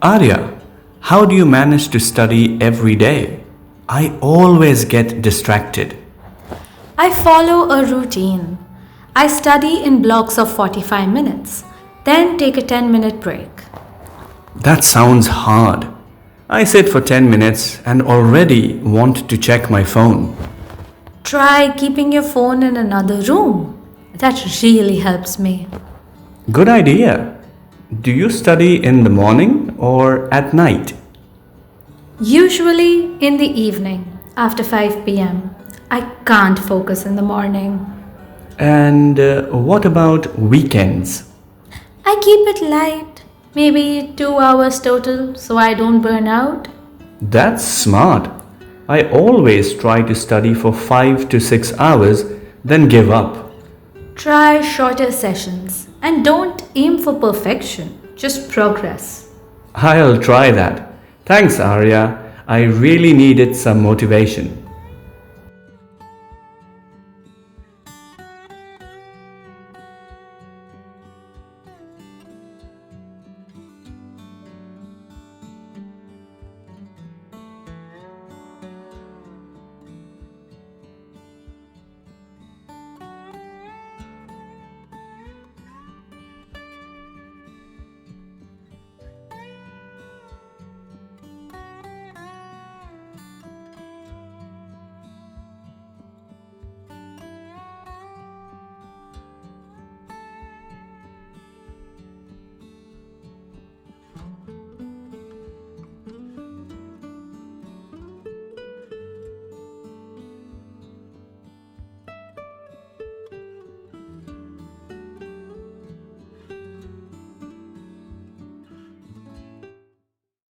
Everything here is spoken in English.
Arya, how do you manage to study every day? I always get distracted. I follow a routine. I study in blocks of 45 minutes, then take a 10-minute break. That sounds hard. I sit for 10 minutes and already want to check my phone. Try keeping your phone in another room. That really helps me. Good idea. Do you study in the morning or at night? Usually in the evening after 5 p.m. I can't focus in the morning. And what about weekends? I keep it light, maybe 2 hours total so I don't burn out. That's smart. I always try to study for 5 to 6 hours, then give up. Try shorter sessions and don't aim for perfection, just progress. I'll try that. Thanks, Arya. I really needed some motivation.